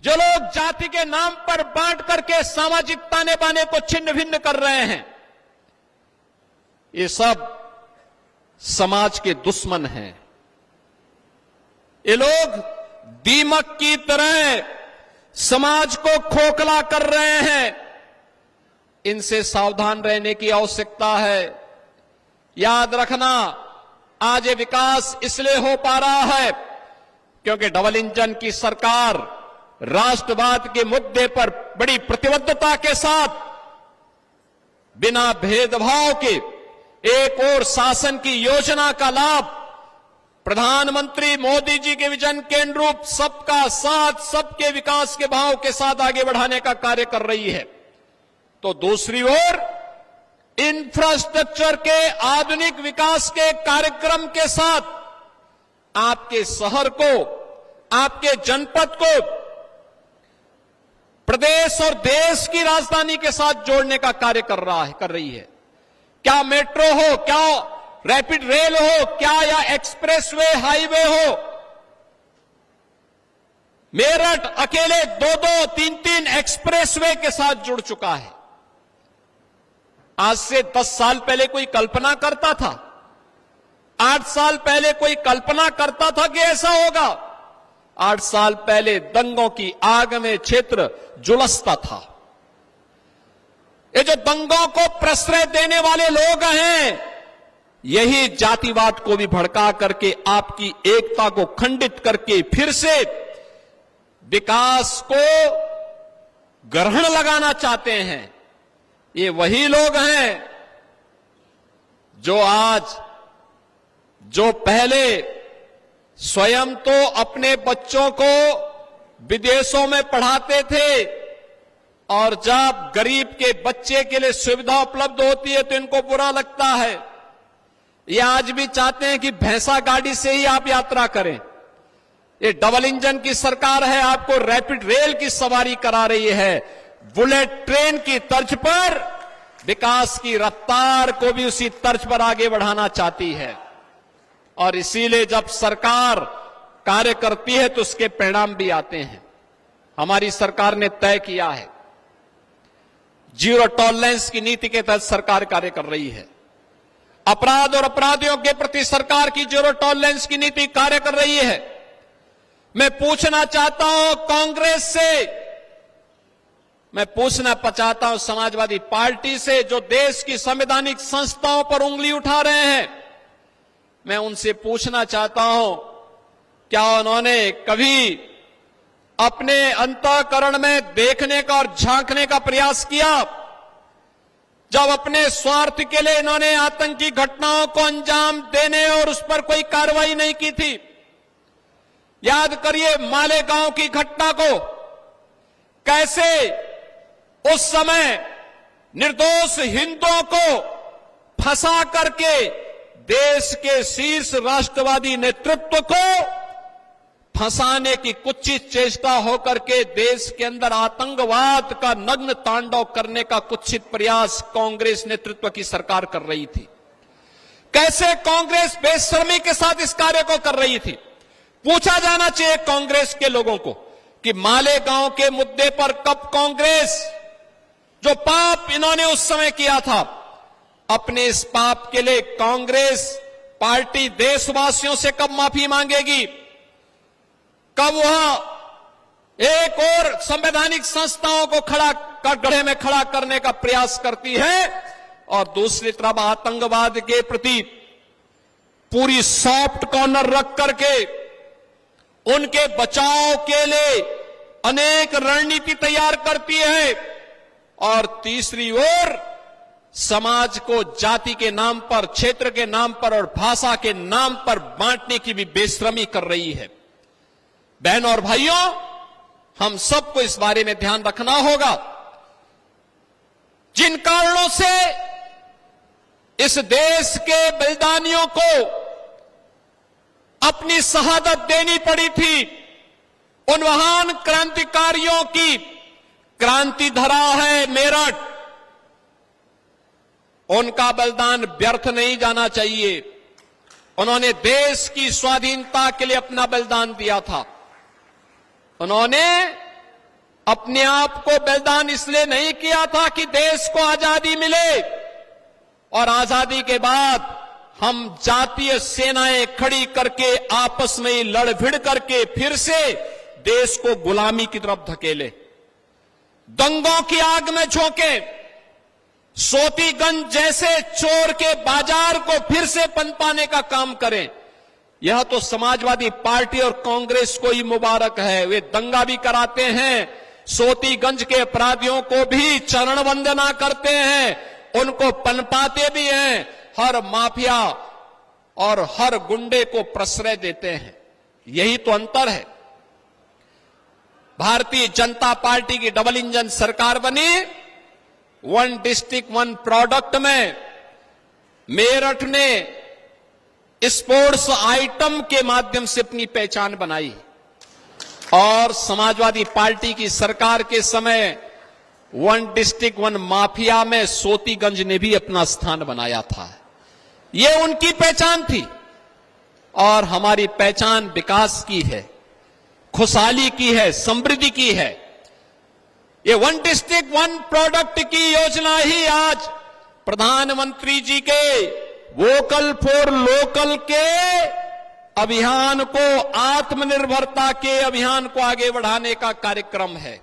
जो लोग जाति के नाम पर बांट करके सामाजिक ताने बाने को छिन्न भिन्न कर रहे हैं, ये सब समाज के दुश्मन हैं। ये लोग दीमक की तरह समाज को खोखला कर रहे हैं। इनसे सावधान रहने की आवश्यकता है। याद रखना, आज ये विकास इसलिए हो पा रहा है क्योंकि डबल इंजन की सरकार राष्ट्रवाद के मुद्दे पर बड़ी प्रतिबद्धता के साथ बिना भेदभाव के एक और शासन की योजना का लाभ प्रधानमंत्री मोदी जी के विजन के अनुरूप सबका साथ, सबके विकास के भाव के साथ आगे बढ़ाने का कार्य कर रही है। तो दूसरी ओर इंफ्रास्ट्रक्चर के आधुनिक विकास के कार्यक्रम के साथ आपके शहर को, आपके जनपद को प्रदेश और देश की राजधानी के साथ जोड़ने का कार्य कर रही है। क्या मेट्रो हो, क्या रैपिड रेल हो, क्या या एक्सप्रेसवे हाईवे हो, मेरठ अकेले 2-2, 3-3 एक्सप्रेसवे के साथ जुड़ चुका है। आज से 10 साल पहले कोई कल्पना करता था? 8 साल पहले कोई कल्पना करता था कि ऐसा होगा? 8 साल पहले दंगों की आग में क्षेत्र झुलसता था। ये जो दंगों को प्रश्रय देने वाले लोग हैं, यही जातिवाद को भी भड़का करके आपकी एकता को खंडित करके फिर से विकास को ग्रहण लगाना चाहते हैं। ये वही लोग हैं जो पहले स्वयं तो अपने बच्चों को विदेशों में पढ़ाते थे और जब गरीब के बच्चे के लिए सुविधा उपलब्ध होती है तो इनको बुरा लगता है। ये आज भी चाहते हैं कि भैंसा गाड़ी से ही आप यात्रा करें। ये डबल इंजन की सरकार है, आपको रैपिड रेल की सवारी करा रही है। बुलेट ट्रेन की तर्ज पर विकास की रफ्तार को भी उसी तर्ज पर आगे बढ़ाना चाहती है। और इसीलिए जब सरकार कार्य करती है तो उसके परिणाम भी आते हैं। हमारी सरकार ने तय किया है, जीरो टॉलरेंस की नीति के तहत सरकार कार्य कर रही है। अपराध और अपराधियों के प्रति सरकार की जीरो टॉलरेंस की नीति कार्य कर रही है। मैं पूछना चाहता हूं कांग्रेस से, मैं पूछना चाहता हूं समाजवादी पार्टी से, जो देश की संवैधानिक संस्थाओं पर उंगली उठा रहे हैं, मैं उनसे पूछना चाहता हूं, क्या उन्होंने कभी अपने अंतःकरण में देखने का और झांकने का प्रयास किया? जब अपने स्वार्थ के लिए इन्होंने आतंकी घटनाओं को अंजाम देने और उस पर कोई कार्रवाई नहीं की थी। याद करिए मालेगांव की घटना को, कैसे उस समय निर्दोष हिंदुओं को फंसा करके देश के शीर्ष राष्ट्रवादी नेतृत्व को फंसाने की कुत्सित चेष्टा होकर के देश के अंदर आतंकवाद का नग्न तांडव करने का कुत्सित प्रयास कांग्रेस नेतृत्व की सरकार कर रही थी। कैसे कांग्रेस बेशर्मी के साथ इस कार्य को कर रही थी? पूछा जाना चाहिए कांग्रेस के लोगों को कि मालेगांव के मुद्दे पर कब कांग्रेस, जो पाप इन्होंने उस समय किया था, अपने इस पाप के लिए कांग्रेस पार्टी देशवासियों से कब माफी मांगेगी? कब वह एक और संवैधानिक संस्थाओं को गड्ढे में खड़ा करने का प्रयास करती है और दूसरी तरफ आतंकवाद के प्रति पूरी सॉफ्ट कॉर्नर रख करके उनके बचाव के लिए अनेक रणनीति तैयार करती है, और तीसरी ओर समाज को जाति के नाम पर, क्षेत्र के नाम पर और भाषा के नाम पर बांटने की भी बेशर्मी कर रही है। बहनों और भाइयों, हम सबको इस बारे में ध्यान रखना होगा। जिन कारणों से इस देश के बलिदानियों को अपनी शहादत देनी पड़ी थी, उन महान क्रांतिकारियों की क्रांति धरा है मेरठ, उनका बलिदान व्यर्थ नहीं जाना चाहिए। उन्होंने देश की स्वाधीनता के लिए अपना बलिदान दिया था। उन्होंने अपने आप को बलिदान इसलिए नहीं किया था कि देश को आजादी मिले, और आजादी के बाद हम जातीय सेनाएं खड़ी करके आपस में ही लड़ भिड़ करके फिर से देश को गुलामी की तरफ धकेले, दंगों की आग में झोंके, सोतीगंज जैसे चोर के बाजार को फिर से पनपाने का काम करें। यह तो समाजवादी पार्टी और कांग्रेस को ही मुबारक है। वे दंगा भी कराते हैं, सोतीगंज के अपराधियों को भी चरण वंदना करते हैं, उनको पनपाते भी हैं, हर माफिया और हर गुंडे को प्रश्रय देते हैं। यही तो अंतर है। भारतीय जनता पार्टी की डबल इंजन सरकार बनी, वन डिस्ट्रिक्ट वन प्रोडक्ट में मेरठ ने स्पोर्ट्स आइटम के माध्यम से अपनी पहचान बनाई, और समाजवादी पार्टी की सरकार के समय वन डिस्ट्रिक्ट वन माफिया में सोतीगंज ने भी अपना स्थान बनाया था। ये उनकी पहचान थी, और हमारी पहचान विकास की है, खुशहाली की है, समृद्धि की है। ये वन डिस्ट्रिक्ट वन प्रोडक्ट की योजना ही आज प्रधानमंत्री जी के वोकल फॉर लोकल के अभियान को, आत्मनिर्भरता के अभियान को आगे बढ़ाने का कार्यक्रम है।